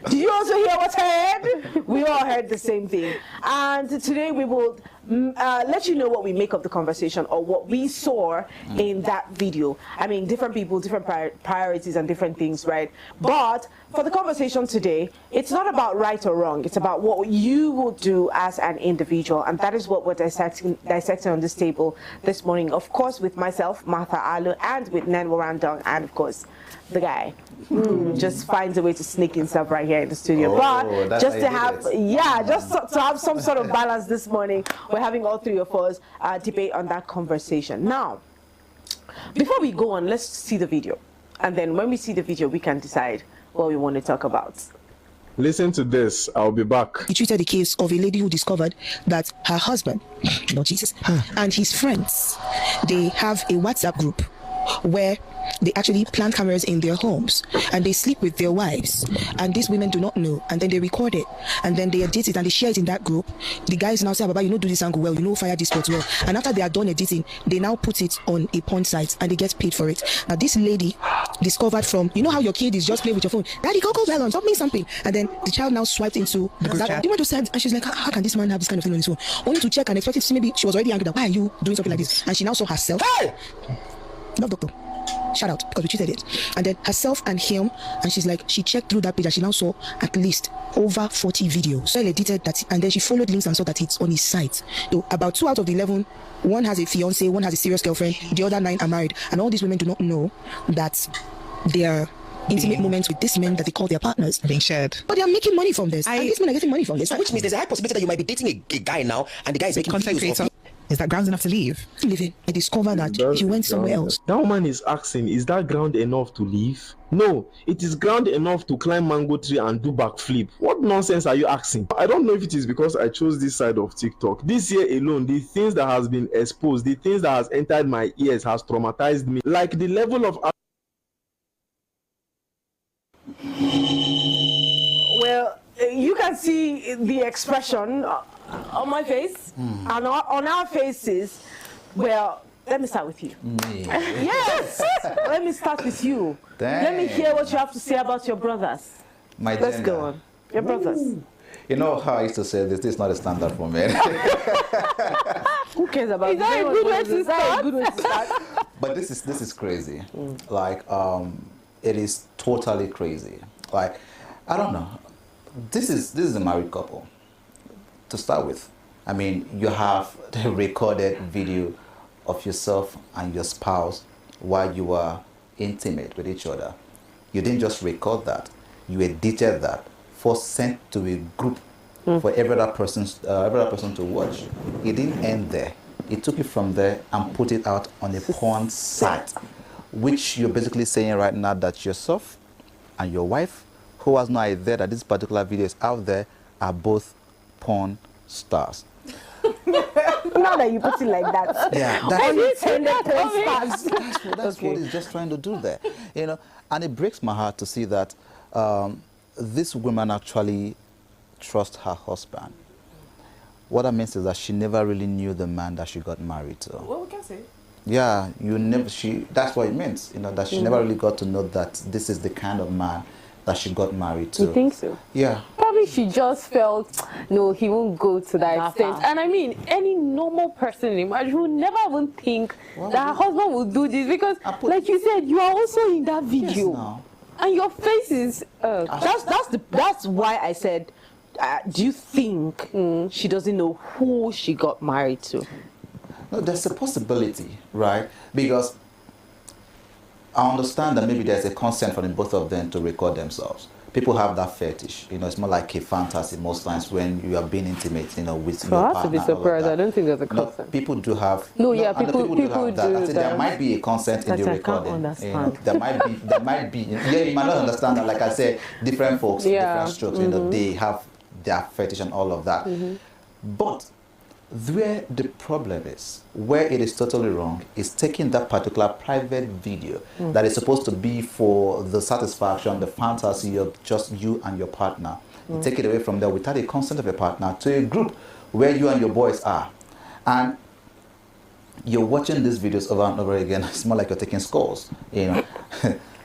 Did you also hear what I heard? We all heard the same thing. And today we will let you know what we make of the conversation or what we saw in that video. I mean, different people, different priorities and different things, right? But for the conversation today, it's not about right or wrong. It's about what you will do as an individual. And that is what we're dissecting on this table this morning. Of course, with myself, Martha Alu, and with Nenwa Randong, and of course, the guy just finds a way to sneak himself right here in the studio. But just to have, to have some sort of balance this morning, we're having all three of us debate on that conversation. Now, before we go on, let's see the video. And then when we see the video, we can decide what we want to talk about. Listen to this. I'll be back. He treated the case of a lady who discovered that her husband, Lord Jesus, and his friends, they have a WhatsApp group where they actually plant cameras in their homes and they sleep with their wives, and these women do not know, and then they record it and then they edit it and they share it in that group. The guys now say, Baba, you know, do this angle well, you know, fire this spot well, and after they are done editing, they now put it on a porn site and they get paid for it. Now this lady discovered from, you know how your kid is just playing with your phone, Daddy, go balance, stop me something, and then the child now swiped into the group chat. And she's like, how can this man have this kind of thing on his phone? Only to check and expect it to, maybe she was already angry that why are you doing something like this, and she now saw herself. Hey! Love doctor. Shout out, because we cheated it. And then herself and him, and she's like, she checked through that page and she now saw at least over 40 videos. So I edited that, and then she followed links and saw that it's on his site. So about 2 out of the 11, one has a fiance, one has a serious girlfriend, the other 9 are married. And all these women do not know that their intimate moments with these men that they call their partners being shared. But they are making money from this. And these men are getting money from this. Which means there's a high possibility that you might be dating a guy now, and the guy is making content creator. Is that grounds enough to leave? Living. I discovered that he went somewhere else. That woman is asking, is that ground enough to leave? No, it is ground enough to climb mango tree and do backflip. What nonsense are you asking? I don't know if it is because I chose this side of TikTok. This year alone, the things that has been exposed, the things that has entered my ears has traumatized me. Like the level of... Well, you can see the expression on my face and on our faces. Well, let me start with you. Yes, let me start with you. Dang. Let me hear what you have to say about your brothers. Let's go on. Your brothers. You know how I used to say this is not a standard for men. Who cares about is that a good way to start? Good way to start? But this is crazy. Like it is totally crazy. Like I don't know. This is a married couple. To start with, I mean, you have the recorded video of yourself and your spouse while you were intimate with each other. You didn't just record that, you edited that, first sent to a group for every other person to watch. It didn't end there. It took it from there and put it out on a porn site, which you're basically saying right now that yourself and your wife, who has no idea that this particular video is out there, are both porn stars. Now that you put it like that, yeah, that's what he's just trying to do there, you know. And it breaks my heart to see that this woman actually trusts her husband. What that means is that she never really knew the man that she got married to. Well, we can say. Yeah, you never. That's what it means, you know, that she never really got to know that this is the kind of man that she got married to. You think so? Yeah. Probably she just felt, no, he won't go to that extent. And I mean, any normal person in marriage would never even think that her husband will do this, because, like you said, you are also in that video. Yes, and your face is... that's why I said, do you think she doesn't know who she got married to? No, there's a possibility, right? Because I understand that maybe there's a consent for the both of them to record themselves. People have that fetish, you know. It's more like a fantasy most times when you are being intimate, you know, with your partner. For us to be surprised, I don't think there's a consent. No, people do have. No, yeah, people do have that. I think there might be a consent in the recording. You know, there might be. Yeah, you might not understand that. Like I said, different folks, different strokes. You know, they have their fetish and all of that. But where the problem is, where it is totally wrong, is taking that particular private video that is supposed to be for the satisfaction, the fantasy of just you and your partner. You take it away from there without the consent of your partner to a group where you and your boys are. And you're watching these videos over and over again. It's more like you're taking scores, you know.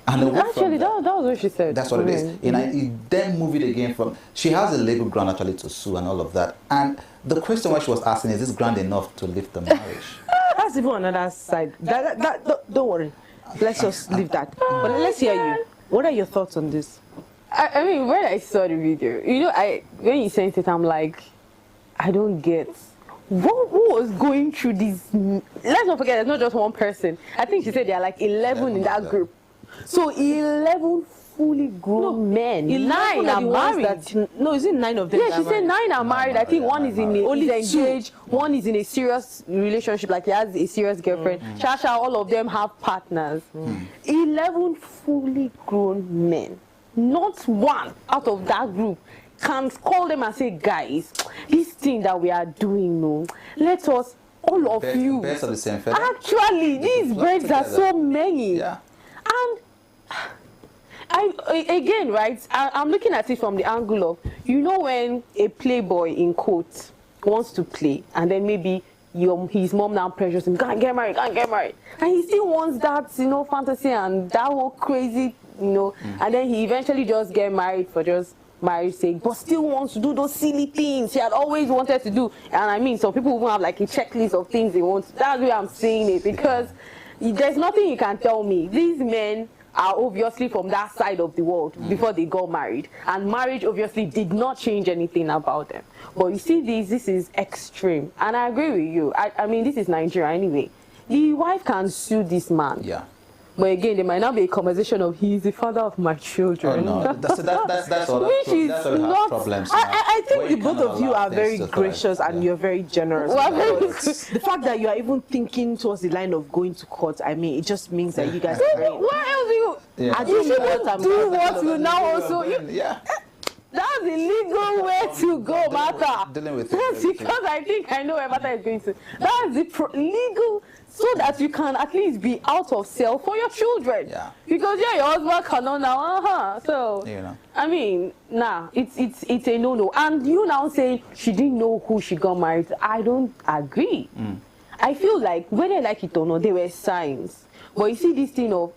And away from Actually, that was what she said. That's what it is. You then move it again from, she has a legal ground actually to sue and all of that. And the question what she was asking, is this ground enough to lift the marriage? That's even another side. Don't worry. Let's just leave that. But let's hear you. What are your thoughts on this? I mean, when I saw the video, when you sent it, I'm like, I don't get who was going through this. Let's not forget, it's not just one person. I think she said there are like 11 in that group. So 11 fully grown men. 9 are married. No, is it 9 of them? Yeah, she said 9 are married. I think one is engaged, one is in a serious relationship, like he has a serious girlfriend. Shasha, all of them have partners. 11 fully grown men. Not one out of that group can call them and say, guys, this thing that we are doing, no, let us, all of you. Birds of the same feather. Actually, these birds are so many. Yeah. And again, right, I'm looking at it from the angle of, when a playboy in quotes wants to play, and then maybe his mom now pressures him, can't get married, and he still wants that, fantasy and that whole crazy, and then he eventually just get married for just marriage sake, but still wants to do those silly things he had always wanted to do. And I mean, some people even have like a checklist of things they want. That's why I'm saying it, because there's nothing you can tell me. These men are obviously from that side of the world before they got married, and marriage obviously did not change anything about them. But you see, this is extreme, and I agree with you. I mean, this is Nigeria anyway. The wife can sue this man. Yeah. But again, there might not be a conversation of he's the father of my children. Oh, no. That's all. Which is not. Problems I think the both of you are very gracious and you're very generous. The fact that you are even thinking towards the line of going to court, I mean, it just means that you guys are very... What else do you... Yeah. You shouldn't do what you now also... Yeah. That's the legal way to go, Martha. Dealing with That's because I think I know where Martha is going to. That's the legal, so that you can at least be out of cell for your children. Yeah. Because your husband cannot now. So I mean, it's a no-no. And you now saying she didn't know who she got married to. I don't agree. I feel like whether I like it or not, there were signs. But you see this thing of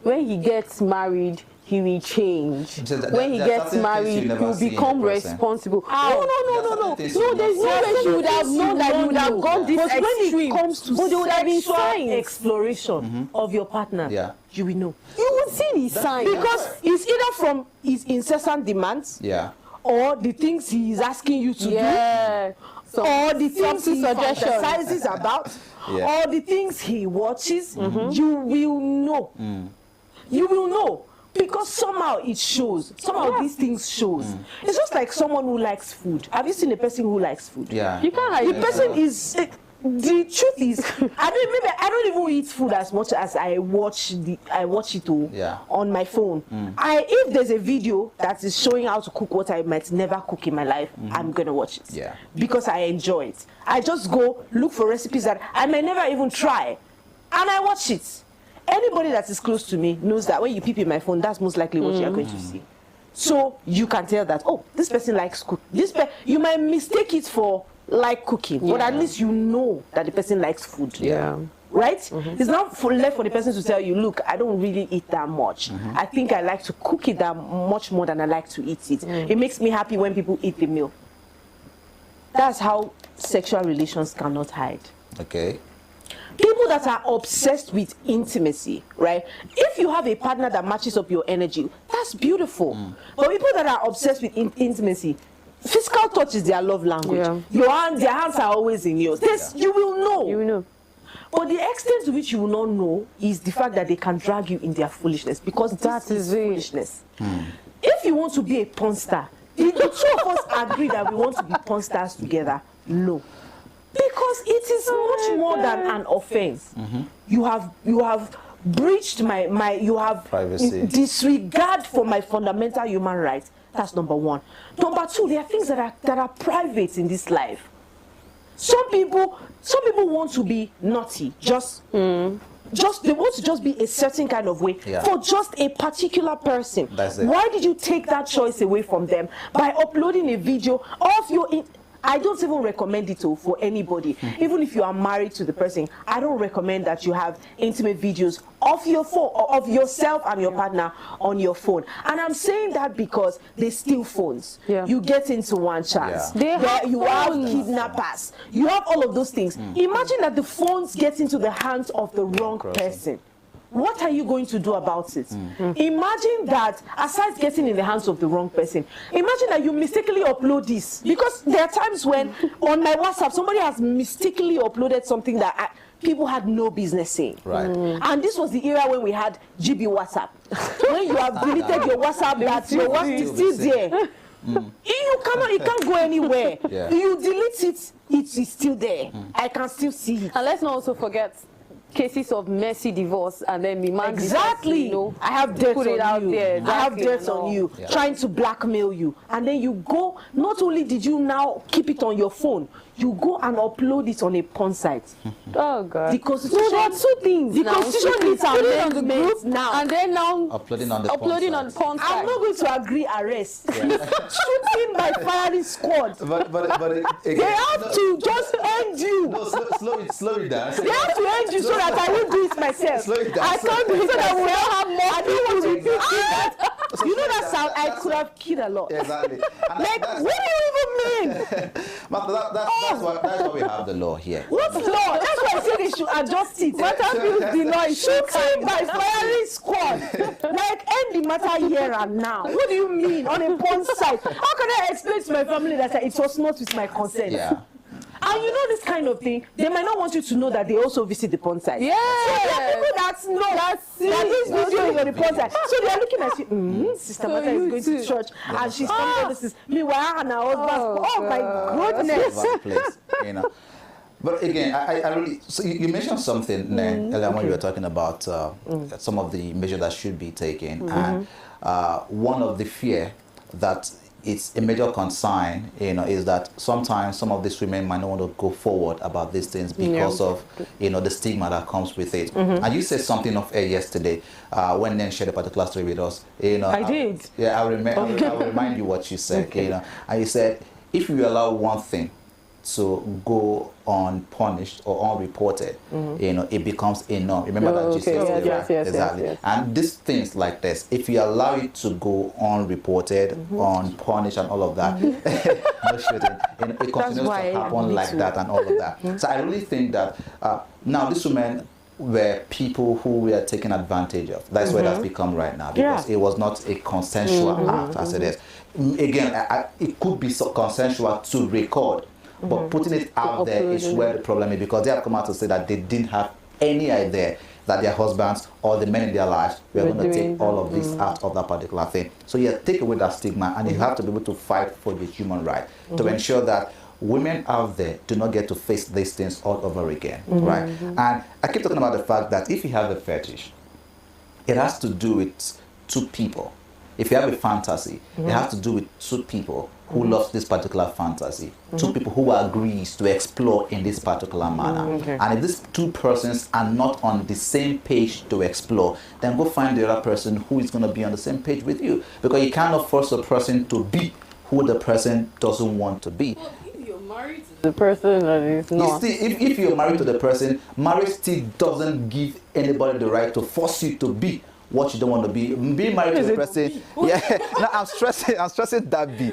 when he gets married, he will change. When he gets married, he will become responsible. No. There's no way she would have known that you would have gone this extreme. When it comes to sexual exploration of your partner, you will know. You will see the signs. Because it's either from his incessant demands, or the things he is asking you to do, or the things he fantasizes about, or the things he watches. You will know. You will know. Because somehow it shows. Somehow these things shows. It's just like someone who likes food. Have you seen a person who likes food? Yeah. You can't hide. The person is... The truth is, I don't even eat food as much as I watch it on my phone. If there's a video that is showing how to cook what I might never cook in my life, I'm gonna watch it. Yeah. Because I enjoy it. I just go look for recipes that I may never even try, and I watch it. Anybody that is close to me knows that when you peep in my phone, that's most likely what you are going to see. So you can tell that, oh, this person likes cook. You might mistake it for like cooking, but at least you know that the person likes food. Yeah. Right? It's not left for the person to tell you, look, I don't really eat that much. I think I like to cook it that much more than I like to eat it. It makes me happy when people eat the meal. That's how sexual relations cannot hide. Okay. People that are obsessed with intimacy, right? If you have a partner that matches up your energy, that's beautiful. But people that are obsessed with intimacy, physical touch is their love language. Their hands are always in yours. You will know. You will know. But the extent to which you will not know is the fact that they can drag you in their foolishness, because that is foolishness. If you want to be a porn star, the two of us agree that we want to be porn stars together. No. Because it is much more than an offense. You have breached my you have privacy, disregard for my fundamental human rights. That's number one. Number two, there are things that are private in this life. Some people want to be naughty, they want to just be a certain kind of way for just a particular person. That's it. Why did you take that choice away from them by uploading a video of your I don't even recommend it for anybody. Even if you are married to the person, I don't recommend that you have intimate videos of your phone, or of yourself and your partner on your phone. And I'm saying that because they steal phones. Yeah. You get into one chance. You have kidnappers. You have all of those things. Imagine that the phones get into the hands of the wrong person. What are you going to do about it? Imagine that, aside getting in the hands of the wrong person, imagine that you mistakenly upload this. Because there are times when on my WhatsApp, somebody has mistakenly uploaded something that people had no business saying. Right. And this was the era when we had GB WhatsApp. When you have deleted your WhatsApp, that your WhatsApp is still there. It can't go anywhere. You delete it, it is still there. I can still see it. And let's not also forget cases of messy divorce, and then the man exactly decides, I have dirt put it out there. I have dirt on you, trying to blackmail you, and then you go. Not only did you now keep it on your phone, you go and upload it on a porn site. Oh God! The Constitution. There are two things. The Constitution needs amendments now, and then now uploading on the porn site. I'm not going to agree arrest. Shooting by firing squad. But they have to just end you. No, slow it down. They have to end you so that I will do it myself. Slow it down. I can't do it so that we will have more. I don't want to repeat that. You know that sound? I could have killed a lot. Exactly. Like, what do you even mean? That's why we have the law here. What law? That's why I said they should adjust it. What abuse the law? Shooting by firing squad. Like, end the matter here and now. What do you mean on a porn site? How can I explain to my family that it was not with my consent? Yeah. And you know this kind of thing, they might not want you to know that they also visit the porn site. Yeah. So there are people that know that this video is on the porn site. So they are looking at you, Sister Martha is going to church and she's telling this is meanwhile and her husband. Oh my goodness. You know. But again, I really, so you mentioned something earlier when you were talking about some of the measures that should be taken. And one of the fear that it's a major concern, is that sometimes some of these women might not want to go forward about these things because of, the stigma that comes with it. And you said something of air yesterday when Nen shared a particular story with us. I did. Yeah, I will remind you what you said. And you said if you allow one thing to go unpunished or unreported, it becomes a norm. Remember that you said yes, exactly. Yes. And these things like this, if you allow it to go unreported, unpunished, and all of that, no shooting, it continues to happen like that and all of that. So I really think that now these women were people who were taken advantage of. That's where that's become right now, because it was not a consensual act as it is. Again, it could be consensual to record. But putting it out there is where the problem is, because they have come out to say that they didn't have any idea that their husbands or the men in their lives were going to take all of this out of that particular thing. So take away that stigma, and you have to be able to fight for the human right to ensure that women out there do not get to face these things all over again, right? And I keep talking about the fact that if you have a fetish, it has to do with two people. If you have a fantasy, it has to do with two people who loves this particular fantasy, two people who agrees to explore in this particular manner. And if these two persons are not on the same page to explore, then go find the other person who is going to be on the same page with you, because you cannot force a person to be who the person doesn't want to be. Well, if you're married to the person that is not. If you're married to the person, marriage still doesn't give anybody the right to force you to be what you don't want to be. Being married to a person, no, I'm stressing that B.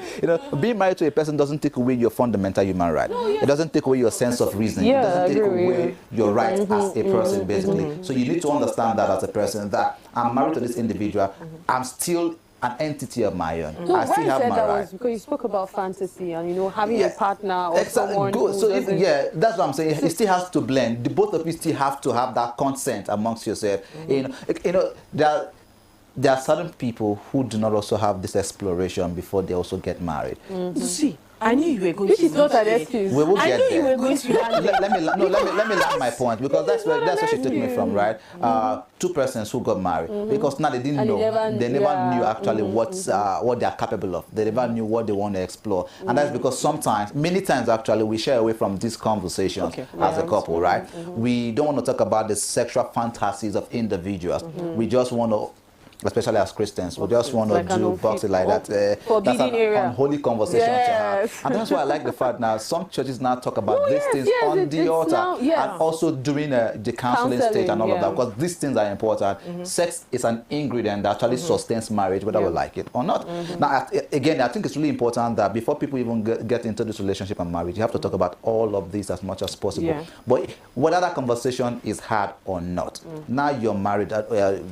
Being married to a person doesn't take away your fundamental human right. It doesn't take away your sense of reasoning. It doesn't take away your right as a person, basically. So you need to understand that as a person, that I'm married to this individual, I'm still an entity of my own. No, I still have my right. Was because you spoke about fantasy and having a partner or someone. Good. So that's what I'm saying. It still has to blend. The both of you still have to have that consent amongst yourself. There are certain people who do not also have this exploration before they also get married. See, I knew you were going This to. is not an excuse. We will I get knew there. you were going to. let me land my point, because that's where she took me from, right? Two persons who got married because now they didn't know. They never knew actually what they are capable of. They never knew what they want to explore, and that's because many times actually, we shy away from these conversations as a couple, right? We don't want to talk about the sexual fantasies of individuals. We just want to especially as Christians. We just want to Like do boxing like that. That's forbidden an area. unholy conversation to Yes. have. And that's why I like the fact now some churches now talk about these things on the it's altar now, and also during the counseling stage and all of that, because these things are important. Sex is an ingredient that actually sustains marriage, whether we like it or not. Now, again, I think it's really important that before people even get into this relationship and marriage, you have to talk about all of this as much as possible. Yeah. But whether that conversation is had or not, now you're married,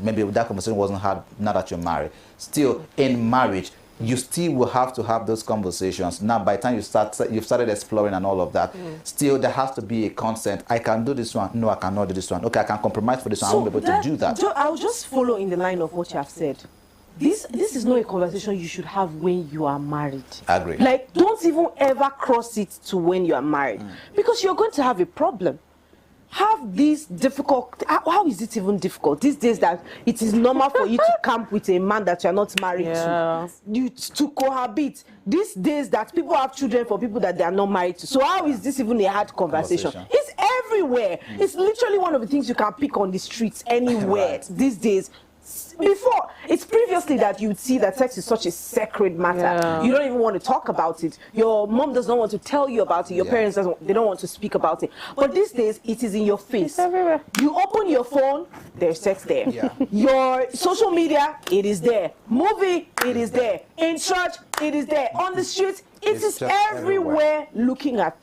maybe that conversation wasn't had now that you're married. Still, in marriage, you still will have to have those conversations. Now, by the time you've started exploring and all of that, still there has to be a consent. I can do this one. No, I cannot do this one. Okay, I can compromise for this one. I won't be able to do that. I'll just follow in the line of what you have said. This is not a conversation you should have when you are married. I agree. Like, don't even ever cross it to when you are married, because you're going to have a problem. Have these difficult, how is it even difficult these days that it is normal for you to camp with a man that you're not married to, you to cohabit these days that people have children for people that they are not married to? So how is this even a hard conversation? It's everywhere. It's literally one of the things you can pick on the streets anywhere these days. Before, it's previously that you'd see that sex is such a sacred matter. You don't even want to talk about it. Your mom does not want to tell you about it. Your parents they don't want to speak about it. But these days, it is in your face. It's everywhere. You open your phone, there's sex there. Your social media, it is there. Movie, it is there. In church, it is there. On the streets, it is everywhere looking at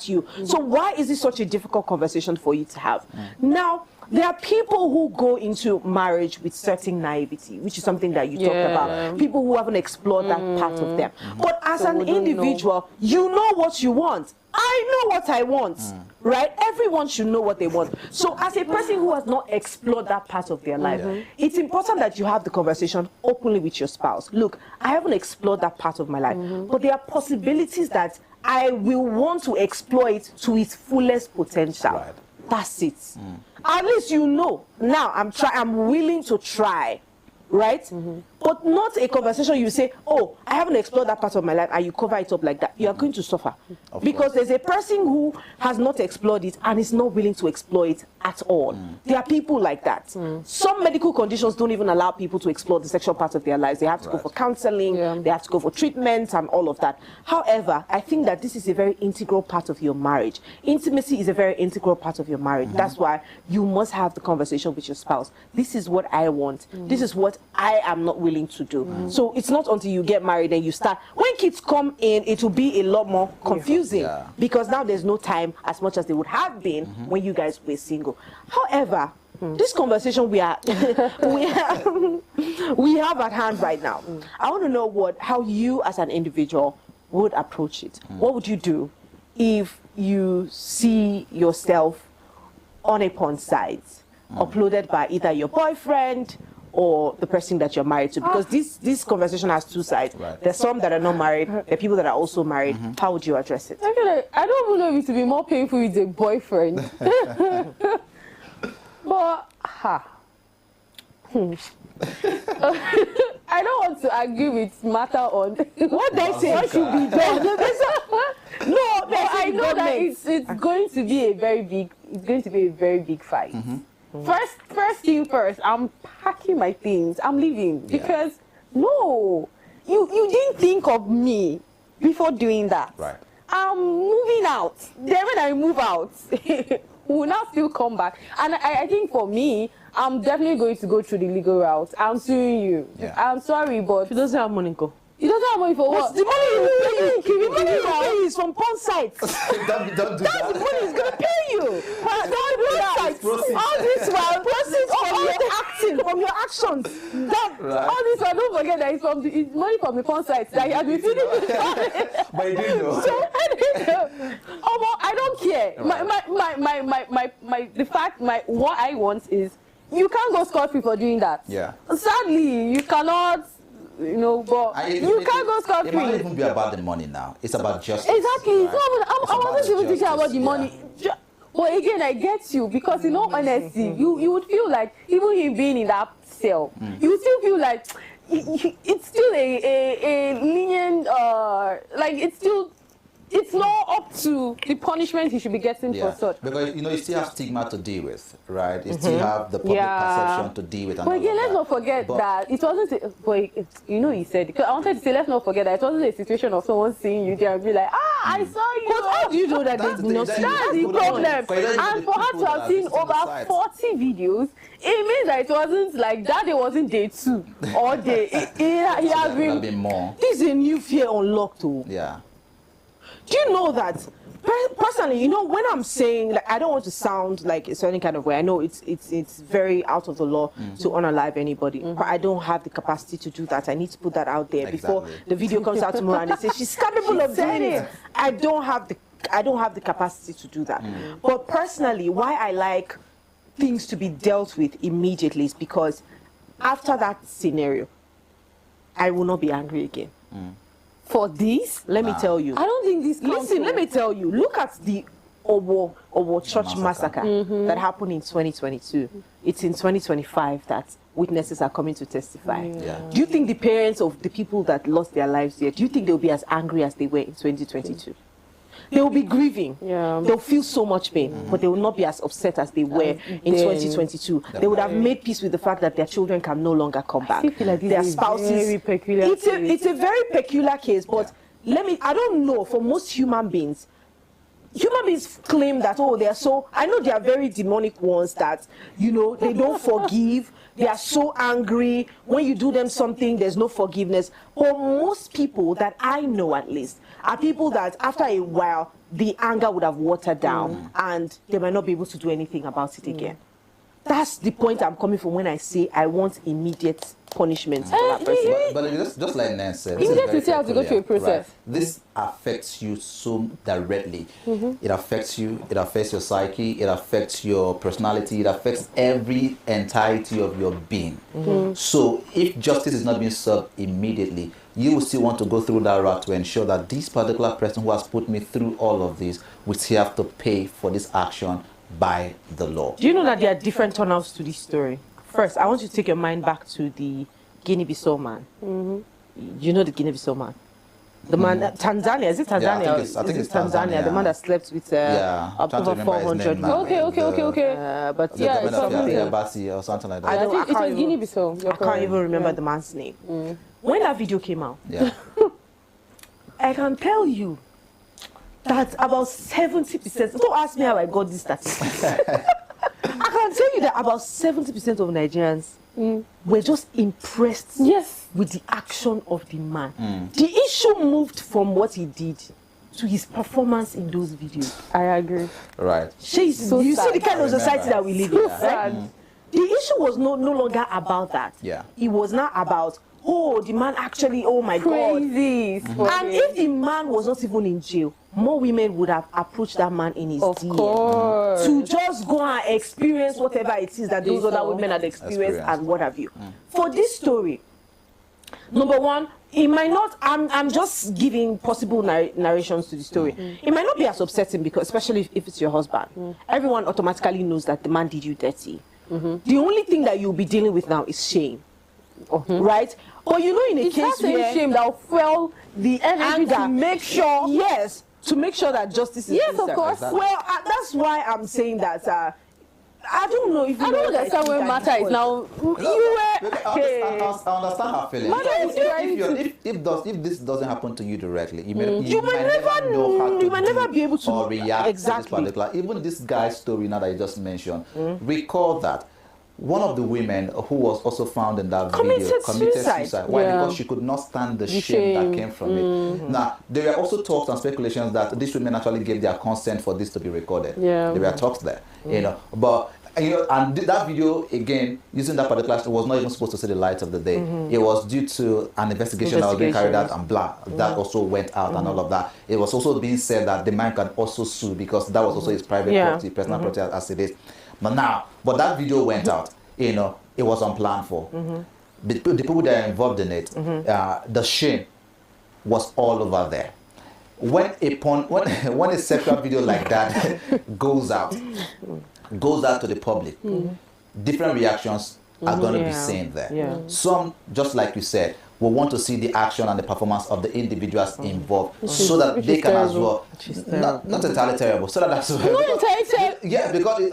you. So why is it such a difficult conversation for you to have? Now, there are people who go into marriage with certain naivety, which is something that you talked about. People who haven't explored that part of them. But as an individual, you know what you want. I know what I want, right? Everyone should know what they want. So as a person who has not explored that part of their life, it's important that you have the conversation openly with your spouse. Look, I haven't explored that part of my life, but there are possibilities that I will want to exploit to its fullest potential. Right. That's it. At least you know. Now I'm willing to try, right? But not a conversation you say, oh, I haven't explored that part of my life, and you cover it up like that. You are going to suffer. Because there's a person who has not explored it and is not willing to explore it at all. There are people like that. Some medical conditions don't even allow people to explore the sexual part of their lives. They have to go for counseling, they have to go for treatment and all of that. However, I think that this is a very integral part of your marriage. Intimacy is a very integral part of your marriage. That's why you must have the conversation with your spouse. This is what I want. This is what I am not willing to do. So it's not until you get married and you start. When kids come in, it will be a lot more confusing because now there's no time as much as they would have been when you guys were single. However, this conversation we have at hand right now, I want to know how you as an individual would approach it. What would you do if you see yourself on a porn site uploaded by either your boyfriend or the person that you're married to? Because this conversation has two sides. There's some that are not married, there are people that are also married. How would you address it? I don't even know if it would be more painful with a boyfriend. But I don't want to agree with matter on what they say should be done. No, but I know that it's going to be a very big fight. First thing first, I'm packing my things. I'm leaving because no, you didn't think of me before doing that. Right. I'm moving out. Then when I move out, we'll now still come back. And I think for me, I'm definitely going to go through the legal route. I'm suing you. I'm sorry, but He doesn't have money, go. he doesn't have money for what? The money he will pay you. The money he will pay you is from porn sites. Don't do That's the money he's going to pay you. Don't do that. Proceeds. All this while, proceeds from your acting, from your actions. All this one, don't forget that it's money from the porn sites that he has been feeding me. But you didn't know. So I didn't know. I don't care. What I want is you can't go scot-free for doing that. Sadly, you cannot. But you can't go scot-free. It might even be about the money now. It's about justice. Exactly. Right? I wasn't even thinking about the money. But again, I get you because in all honesty, you would feel like even him being in that cell, you would still feel like it's still a lenient, like it's still it's not up to the punishment he should be getting Yeah, for such. because you still have stigma to deal with, right? You still have the public perception to deal with. And But all again, of let's that. not forget But- that it wasn't. He said. Because I wanted to say, let's not forget that it wasn't a situation of someone seeing you there and be like, I saw you. But how do you know that That's they the not thing, see? that's That's the the point. problem. For example, And the for her people to that have are seen visiting the over sites. 40 videos, it means that it wasn't like that. It wasn't day 2 or day. He There has could have been. been more. This is a new fear unlocked. Yeah. Do you know that? Personally, you know, when I'm saying, like, I don't want to sound like it's any kind of way. I know it's very out of the law to unalive anybody, but I don't have the capacity to do that. I need to put that out there before Exactly. the video comes out tomorrow and they say she's capable of doing it. I don't have the capacity to do that. But personally, why I like things to be dealt with immediately is because after that scenario, I will not be angry again. For this, Let me tell you. I don't think this. Listen, let me tell you. Look at the Owo Church massacre that happened in 2022. It's in 2025 that witnesses are coming to testify. Yeah. Do you think the parents of the people that lost their lives there, do you think they'll be as angry as they were in 2022? They will be grieving. Yeah. They'll feel so much pain, but they will not be as upset as they were in then. 2022. They would have made peace with the fact that their children can no longer come back. feel like this Their is a spouses. very peculiar case. It's a very peculiar case, but I don't know, for most human beings claim that, oh, they are so, I know there are very demonic ones that, you know, they don't forgive. They are so angry. When you do them something, there's no forgiveness. But most people that I know, at least, are people that after a while, the anger would have watered down and they might not be able to do anything about it again. That's the point I'm coming from when I say I want immediate punishment for that person. But just like Nan said, You this is need to very see how to go peculiar, through a process. right? This affects you so directly. It affects you, it affects your psyche, it affects your personality, it affects every entirety of your being. So if justice is not being served immediately, you will still want to go through that route to ensure that this particular person who has put me through all of this will still have to pay for this action by the law. Do you know that there are different turnouts to this story? First, I want you to take your mind back to the Guinea-Bissau man. You know the Guinea-Bissau man? The man, Tanzania, is it Tanzania? Yeah, I think it's Tanzania. The man that slept with I'm trying to over remember his 400 name now. women. Okay. But The yeah, governor it's of something. Yabasi or something like I that. don't- I think it can't was even- Guinea-Bissau. You're I can't correct. even remember the man's name. When that video came out, Yeah. I can tell you that about 70%, don't ask me how I got this statistics. I can tell you that about 70% of Nigerians were just impressed Yes. with the action of the man. The issue moved from what he did to his performance in those videos. I agree. Right. You see sad. the kind of society that we live in, right? sad. The issue was no longer about that. Yeah. It was not about, oh, the man actually, oh my God. Crazy. And if the man was not even in jail, more women would have approached that man in his Of DM course. to just go and experience whatever it is that those They other saw. women had experienced Experience. and what have you. For this story, number one, it might not, I'm just giving possible narrations to the story. It might not be as upsetting because, especially if it's your husband, everyone automatically knows that the man did you dirty. The only thing that you'll be dealing with now is shame. Right? Or you know, in a It's that case same where shame that will fuel the energy anger to make sure. yes, to make sure that justice is Yes, of served. course. Well, that's why I'm saying that I don't know if I don't understand where matter is now. You were. I understand her feeling. Mother is right. If this doesn't happen to you directly, you might never know how to you might never do be able to or react exactly. to this particular. Even this guy's story now that you just mentioned, recall that one of the women who was also found in that video Committed suicide. Why? Yeah. Because she could not stand the shame that came from it. Now, there were also talks and speculations that these women actually gave their consent for this to be recorded. Yeah. There were talks there, you know. But that video again, using that particular, it was not even supposed to see the light of the day. It was due to an investigation that was being carried out and blah. That also went out and all of that. It was also being said that the man can also sue because that was also his private property, personal property as it is. But that video went out. You know, it was unplanned for. The people that are involved in it, the shame was all over there. When a sexual video like that goes out to the public, different reactions are going to be seen there. Yeah. Some, just like you said, will want to see the action and the performance of the individuals involved, so that they can as well, not entirely terrible, so that as well. Not entirely terrible. Yeah, because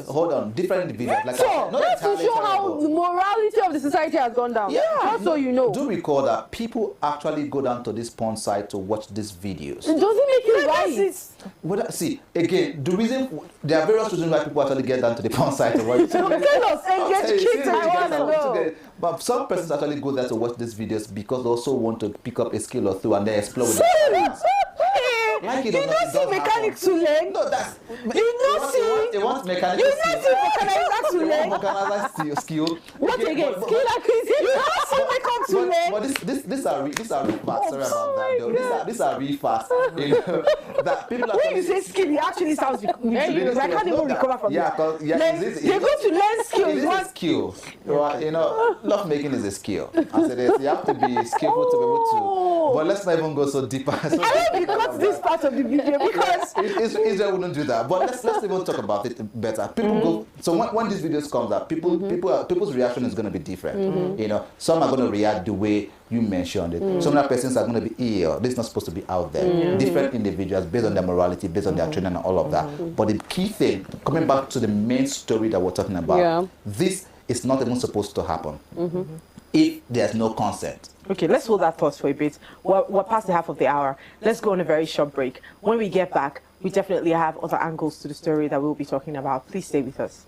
hold on, different individuals. Like That's to show how the morality of the society has gone down. Yeah. Just so you know. Do recall that people actually go down to this porn site to watch these videos. It doesn't make you right. See, again, there are various reasons why people actually get down to the porn site to watch. Tell us and get educated. I want to know. But some persons actually go there to watch these videos because they also want to pick up a skill or two and then explore with their Like you don't see mechanics to learn. No, that's you don't see. They want mechanics. You don't see mechanics to learn. Mechanics skill. What again? Skill acquisition. You don't see makeup to learn. But these are real fast. Sorry about that. Though. These are real fast. You know, that people are. When you say skill, it actually sounds ridiculous. I can't even recover from that. They go to learn skills. It is a skill. You know, love making is a skill. As it is, you have to be skillful to be able to. But let's not even go so deep. I hope you cut this part of the video because Israel wouldn't do that. But let's even talk about it better. People go. So when these videos comes out, people's reaction is going to be different. You know, some are going to react the way you mentioned it. Some other persons are going to be ill. This is not supposed to be out there. Different individuals based on their morality, based on their training and all of that. But the key thing, coming back to the main story that we're talking about, this is not even supposed to happen if there's no consent. Okay, let's hold that thought for a bit. We're past the half of the hour. Let's go on a very short break. When we get back, we definitely have other angles to the story that we'll be talking about. Please stay with us.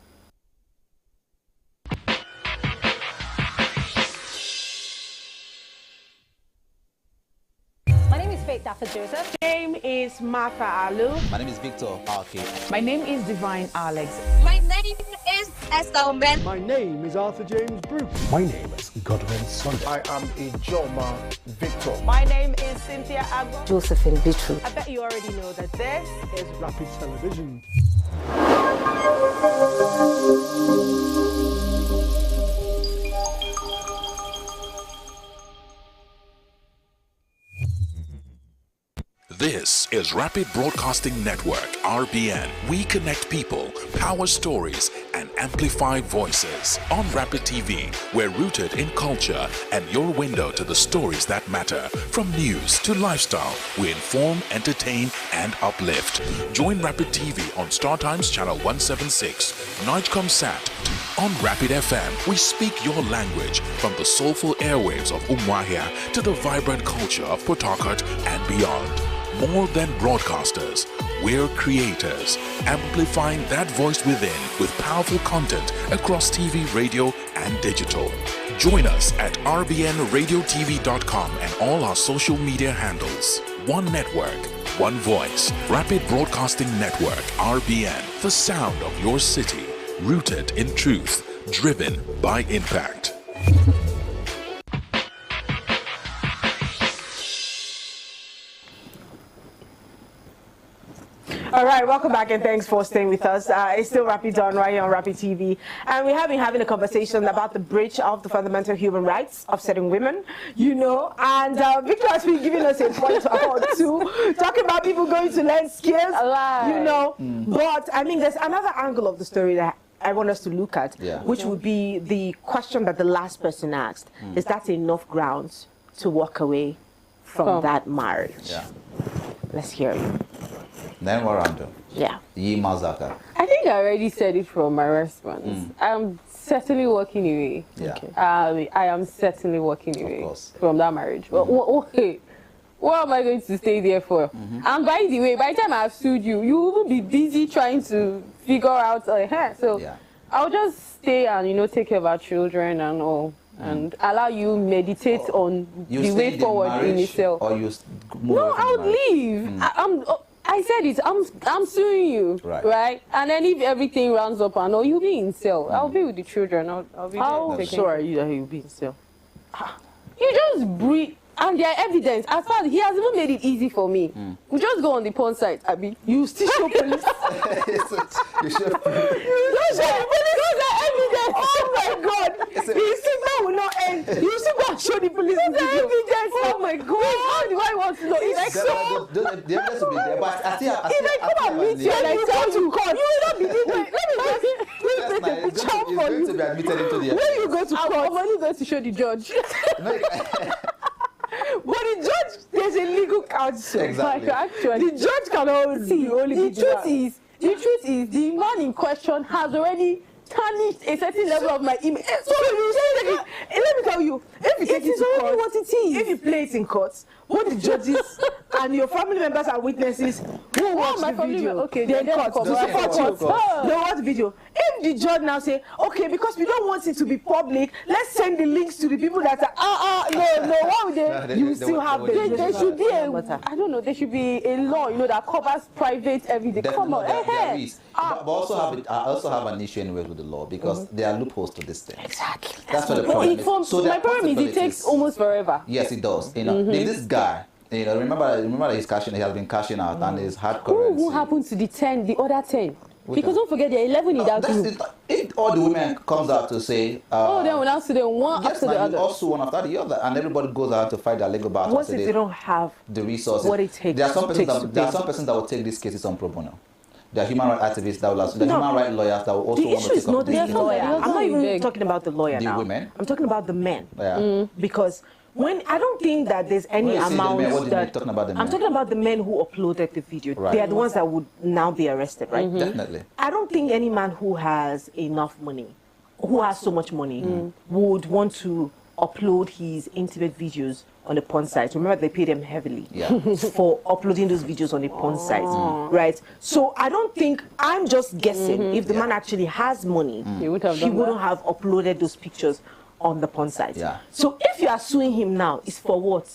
My name is Faith Dafa Joseph. My name is Martha Alu. My name is Victor Arki. My name is Divine Alex. My name is Esther Oben. My name is Arthur James Brooks. My name is Godwin Sunday. I am Ijoma Victor. My name is Cynthia Agbo. Josephine Bitru. I bet you already know that this is Rapid Television. This is Rapid Broadcasting Network, RBN. We connect people, power stories, and amplify voices. On Rapid TV, we're rooted in culture and your window to the stories that matter. From news to lifestyle, we inform, entertain, and uplift. Join Rapid TV on StarTimes Channel 176, Nightcom Sat. On Rapid FM, we speak your language from the soulful airwaves of Umuahia to the vibrant culture of Port Harcourt and beyond. More than broadcasters, we're creators, amplifying that voice within with powerful content across TV, radio, and digital. Join us at rbnradiotv.com and all our social media handles. One network, one voice. Rapid Broadcasting Network, RBN. The sound of your city, rooted in truth, driven by impact. All right, welcome back and thanks for staying with us. It's still Rapid On right here on Rapid TV, and we have been having a conversation about the breach of the fundamental human rights of certain women, you know, and Victor has been giving us a point or two, talking about people going to learn skills, you know, but I mean, there's another angle of the story that I want us to look at, which would be the question that the last person asked. Is that enough grounds to walk away from that marriage? Let's hear you. Then Warando. Yi Mazaka. I think I already said it from my response. I'm certainly walking away. I am certainly walking away from that marriage. Okay. What am I going to stay there for? And by the way, by the time I've sued you, you will be busy trying to figure out so I'll just stay and, you know, take care of our children and all. And allow you meditate on the way forward in itself. Or you no, I'll leave. I said it. I'm suing you, right? And then if everything runs up and all, you'll be in cell. I'll be with the children. I'll be. How sure are you that he'll be in cell? You just breathe. And there are evidence. As far as he has even made it easy for me. We just go on the porn site, Abby. You still show police. You show police. Those are evidence. Oh my God. The signal will not end. You still go and show the police the video. Evidence. Oh my God. How do I want to know? It's like so. The evidence will be there, but I if I come and meet you and I tell you, you will not believe me. Let me take a picture for going you. to be admitted into the When you go to court, I'm only going to show the judge. but the judge, there's a legal counsel. Exactly. Like, actually, The judge can always see, only the be truth is, the man in question has already tarnished a certain level of my image. So you say that let me tell you, if you take it is to already court, what it is. if you play it in court, both the judges and your family members and witnesses who watch my the family video, okay, they they're court to there support for you. court. They watch the video. If the judge now say, okay, because we don't want it to be public, let's send the links to the people that are no, why would they? You still have the. There should be I don't know. There should be a law, that covers private everything. Come on, there is. But I also have an issue anyway with the law because there are loopholes to this thing. Exactly. That's what the problem is. So my problem is it takes almost forever. Yes, it does. This guy, remember that he has been cashing out and he's hard currency. Who happened to the other 10? Because don't forget there are 11 in that group. If all the women comes out to say, then we'll answer them one after the other. Also one after the other, and everybody goes out to fight their legal battle. What if they don't have the resources? What it takes? There are some persons that will take these cases on pro bono. There are human rights activists that will also, there are human rights lawyers that will also want to take up the lawyer. I'm not even talking about the lawyer now. The women. I'm talking about the men. Yeah. Because I don't think that there's any amount that talking about the men? I'm talking about the men who uploaded the video. Right. They are the ones that would now be arrested, right? Definitely. I don't think any man who has enough money, who has so much money, would want to upload his intimate videos on the porn site. Remember, they paid him heavily for uploading those videos on the porn site, right? So I don't think, I'm just guessing, if the man actually has money, he wouldn't have uploaded those pictures on the porn site. Yeah. So if you are suing him now, it's for what?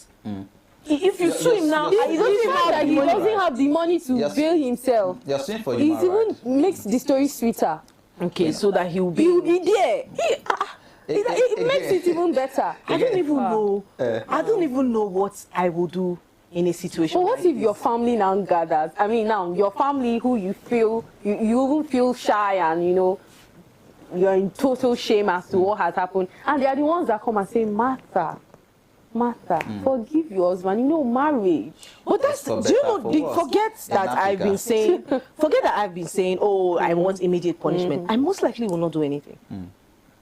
If you sue him now, he doesn't have the money to bail himself. You're suing for human rights. It even makes the story sweeter. Okay, so that he will be there. It makes it even better. I don't even know. I don't even know what I will do in a situation. But what if your family now gathers? I mean, now your family, who you feel you even feel shy and you're in total shame as to what has happened, and they are the ones that come and say, Martha, forgive your husband. Marriage. But that's forget that I've been saying. Forget that I've been saying. Oh, I want immediate punishment. I most likely will not do anything.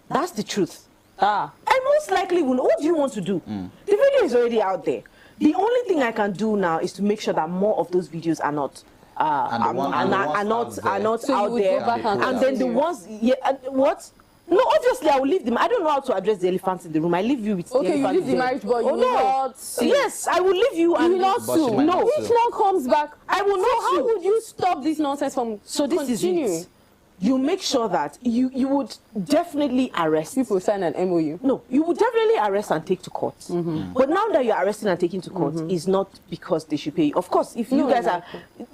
That's the truth. I most likely will. What do you want to do? The video is already out there. The only thing I can do now is to make sure that more of those videos are not out there. And then the ones, what? No, obviously I will leave them. I don't know how to address the elephant in the room. I leave you with the elephant. Okay, you leave the marriage, but you will not sue. Yes, I will leave you. You will not sue. No. If one comes back, I will not sue. How would you stop this nonsense from continuing? This is it. You make sure that you would definitely arrest. People sign an MOU. No, you would definitely arrest and take to court. But now that you're arresting and taking to court is not because they should pay you. Of course, if you guys are...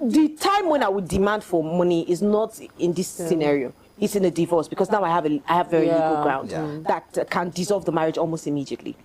The time when I would demand for money is not in this scenario. It's in a divorce, because now I have very legal ground that can dissolve the marriage almost immediately.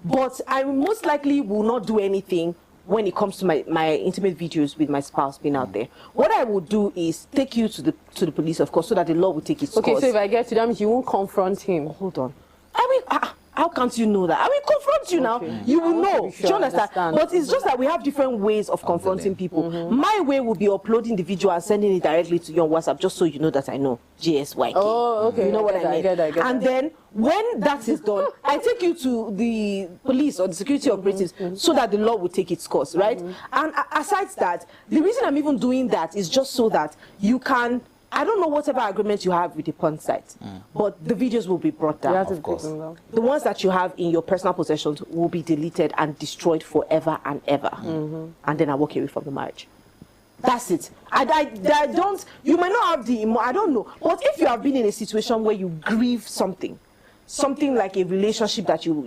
But I most likely will not do anything when it comes to my intimate videos with my spouse being out there. What I would do is take you to the police, of course, so that the law will take its course. Okay, so if I get to them, you won't confront him. Hold on. I mean, how can't you know that? I will confront you now. You will know. Sure, do you understand? But it's just that we have different ways of confronting people. My way will be uploading the video and sending it directly to you on WhatsApp, just so you know that I know JSYK. Oh, okay. You know what I mean? I get and then when that is done, I take you to the police or the security operatives so that the law will take its course, right? And aside that, the reason I'm even doing that is just so that you can... I don't know whatever agreement you have with the porn site, but the videos will be brought down. Of course. The ones that you have in your personal possessions will be deleted and destroyed forever and ever. And then I walk away from the marriage. That's it. I don't... You might not have the... I don't know. But if you have been in a situation where you grieve something like a relationship that you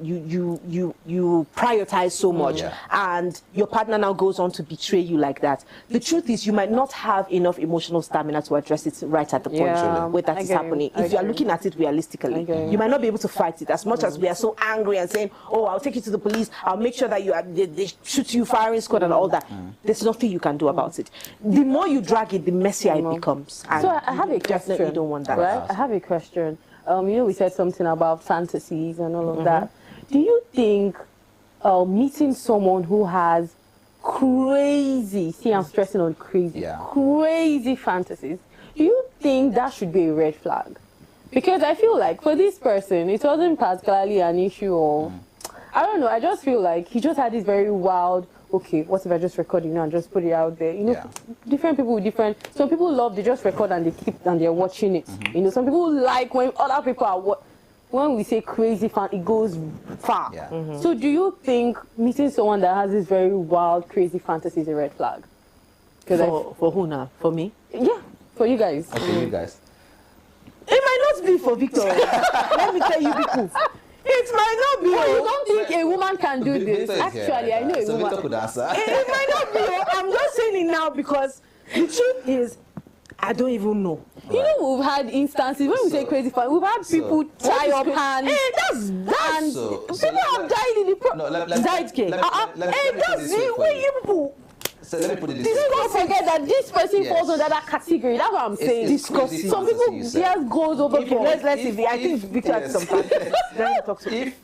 prioritize so much, and your partner now goes on to betray you like that, the truth is you might not have enough emotional stamina to address it right at the point where that is happening. If you are looking at it realistically, you might not be able to fight it as much as we are so angry and saying, oh, I'll take you to the police, I'll make sure that they shoot you, firing squad and all that. There's nothing you can do about it. The more you drag it, the messier it becomes. And so I have a question. Definitely don't want that. Right? I have a question. We said something about fantasies and all of that. Do you think meeting someone who has crazy, see, I'm stressing on crazy, crazy fantasies, do you think that should be a red flag? Because I feel like for this person, it wasn't particularly an issue or I don't know. I just feel like he just had this very wild. Okay, what if I just record and just put it out there? You know, different people with different. Some people love they just record and they keep and they're watching it. You know, some people like when other people are when we say crazy fan, it goes far. So do you think meeting someone that has this very wild, crazy fantasy is a red flag? For who now? For me? Yeah, for you guys. Okay, you guys. It might not be for Victor. Let me tell you people. It might not be. Oh, you don't think a woman can do this? Actually, I know a woman. Victor could answer. It might not be. I'm just saying it now because the truth is, I don't even know. You know, we've had instances when we say crazy fan, we've had people tie up hands. Hey, that's and people have died in the died care. Hey, that's the way you people. So let me put it this way. Don't forget that this person falls under that category. That's what I'm saying. Discussing. Some people just goes over. Let's see. I think Victor has some time.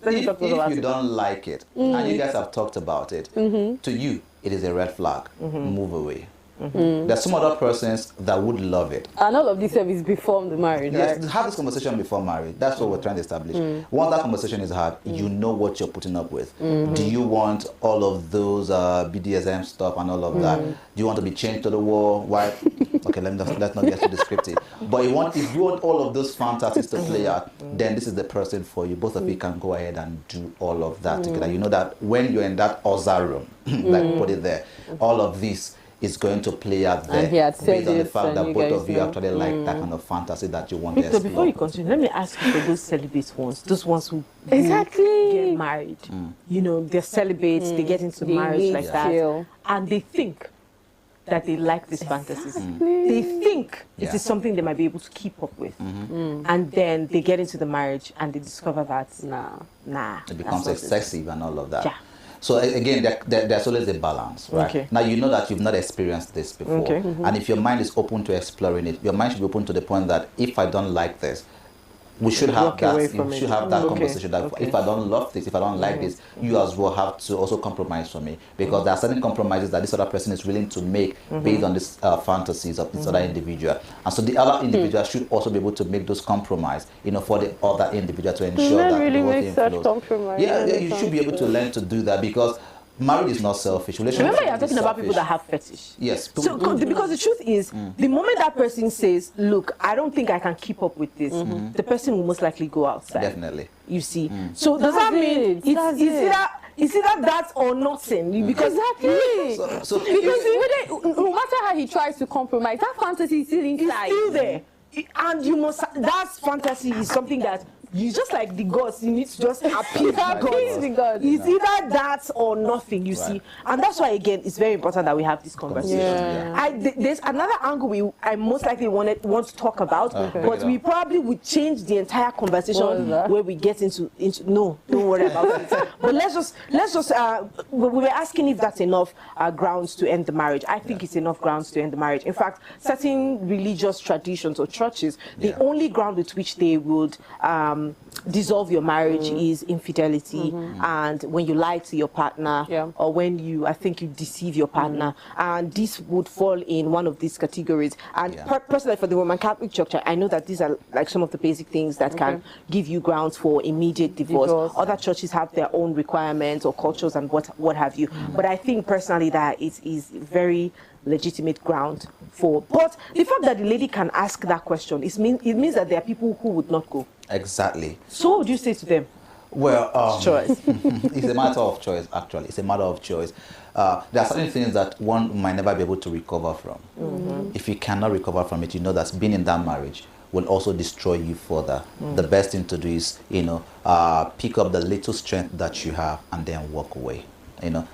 If you don't like it, and you guys have talked about it, to you it is a red flag. Move away. There's some other persons that would love it. And all of this is before the marriage. Yes, right? have this conversation before marriage. That's what we're trying to establish. Once that conversation is had, you know what you're putting up with. Do you want all of those BDSM stuff and all of that? Do you want to be chained to the wall? Why? Okay, let's not get too descriptive. But if you want all of those fantasies to play out, then this is the person for you. Both of you can go ahead and do all of that together. You know that when you're in that other room, like put it there, all of this is going to play out there based on the fact that both of you actually like that kind of fantasy that you want to explore. Before you continue, let me ask you for those celibate ones, those ones who get married. You know, they're celibates, they get into marriage like that, and they think that they like these fantasies. They think it is something they might be able to keep up with. And then they get into the marriage and they discover that, nah. It becomes excessive and all of that. So again, there's always a balance, right? Now you know that you've not experienced this before, and if your mind is open to exploring it, your mind should be open to the point that if I don't like this, we should have that conversation that if I don't love this, if I don't like this, you as well have to also compromise for me, because there are certain compromises that this other person is willing to make based on this fantasies of this other individual, and so the other individual should also be able to make those compromise, you know, for the other individual to ensure that really the whole make thing such flows. Yeah, you should be able to learn to do that, because marriage is not selfish. Remember, you're talking about people that have fetish. Yes. So, because the truth is, the moment that person says, "Look, I don't think I can keep up with this," the person will most likely go outside. Definitely. You see. So does that mean it's either that or nothing? Because because no matter how he tries to compromise, that fantasy is still inside. It's still there, and you must. That fantasy is something that. You just like the gods, you need to just appease the gods. It's either that or nothing, you see. And that's why, again, it's very important that we have this conversation. There's another angle I most likely want to talk about, but we probably would change the entire conversation where we get into no, don't worry about it. But let's just we were asking if that's enough grounds to end the marriage. I think it's enough grounds to end the marriage. In fact, certain religious traditions or churches, the only ground with which they would dissolve your marriage is infidelity, and when you lie to your partner, or when you deceive your partner, and this would fall in one of these categories. And personally, for the Roman Catholic Church, I know that these are like some of the basic things that can give you grounds for immediate divorce. Other churches have their own requirements or cultures and what have you. But I think personally that it is very legitimate ground for. But the fact that the lady can ask that question, it means that there are people who would not go. Exactly. So what would you say to them? Well, choice. It's a matter of choice, actually. It's a matter of choice. There are certain things that one might never be able to recover from. If you cannot recover from it, you know that being in that marriage will also destroy you further. The best thing to do is, pick up the little strength that you have and then walk away.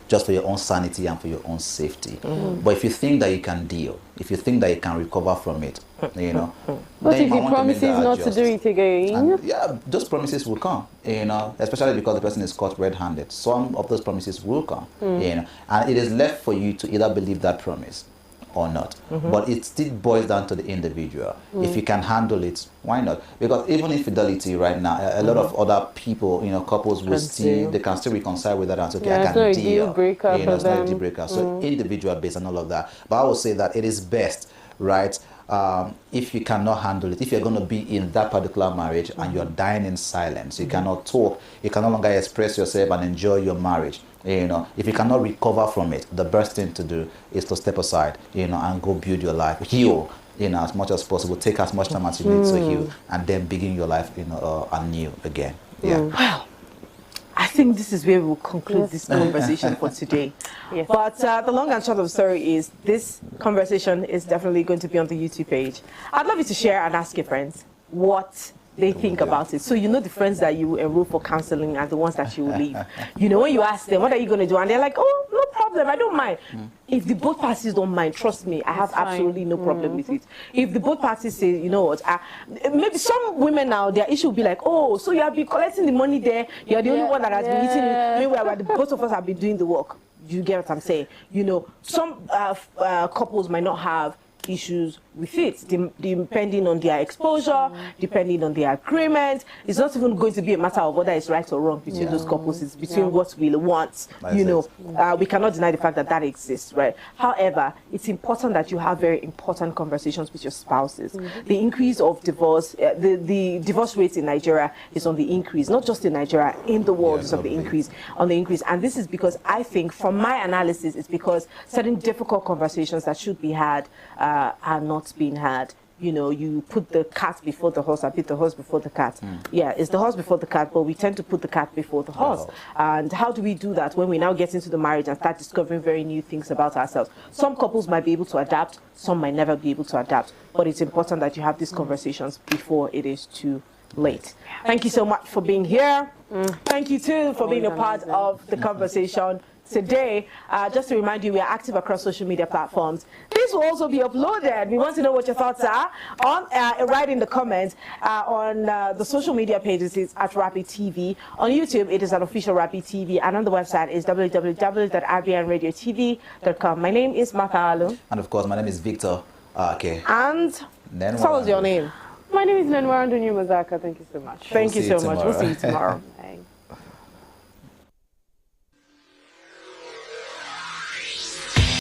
Just for your own sanity and for your own safety. But if you think that you can deal, if you think that you can recover from it, but if he promises not to do it again, those promises will come, especially because the person is caught red-handed. Some of those promises will come, and it is left for you to either believe that promise or not. But it still boils down to the individual. If you can handle it, why not? Because even infidelity right now, a lot of other people, couples will they can still reconcile with that and say, okay, I can deal. It's not a deal breaker for it's not a deal breaker. So individual based and all of that. But I would say that it is best, right, if you cannot handle it, if you're going to be in that particular marriage and you're dying in silence, you cannot talk, you can no longer express yourself and enjoy your marriage. You know, if you cannot recover from it, the best thing to do is to step aside, you know, and go build your life, heal, you know, as much as possible. Take as much time as you need to heal, and then begin your life, you know, anew again. Yeah. Wow. I think this is where we'll conclude this conversation for today. Yes. But the long and short of the story is this conversation is definitely going to be on the YouTube page. I'd love you to share and ask your friends what they think about it. So you know the friends that you enroll for counseling and the ones that you will leave. You know, when you ask them, what are you going to do? And they're like, oh, no problem, I don't mind. If the both parties don't mind, trust me, I have absolutely no problem with it. If the both parties say, you know what, maybe some women now, their issue will be like, oh, so you have been collecting the money there, you're the only one that has been eating it. Meanwhile, both of us have been doing the work. You get what I'm saying? You know, some couples might not have issues with it, depending on their exposure, depending on their agreement. It's not even going to be a matter of whether it's right or wrong between those couples. It's between what we want. You know, we cannot deny the fact that that exists, right? However, it's important that you have very important conversations with your spouses. The increase of divorce, the divorce rates in Nigeria is on the increase, not just in Nigeria, in the world is on the increase. And this is because I think, from my analysis, it's because certain difficult conversations that should be had are not being had. You know, you put the cat before the horse, I put the horse before the cat. Yeah, it's the horse before the cat, but we tend to put the cat before the horse. And how do we do that when we now get into the marriage and start discovering very new things about ourselves? Some couples might be able to adapt, some might never be able to adapt, but it's important that you have these conversations before it is too late. Thank you so much for being here. Thank you too for being a part of the conversation today. Just to remind you, we are active across social media platforms. This will also be uploaded. We want to know what your thoughts are. Write in the comments on the social media pages. It's at Rapid TV. On YouTube, it is at official Rapid TV, and on the website is www.rbnradiotv.com. My name is Martha Alu. And of course, my name is Victor. Okay. And tell us your name. My name is Nenwar Ndunyu Mazaka. Thank you so much. Thank you so much. We'll see you tomorrow. Thanks.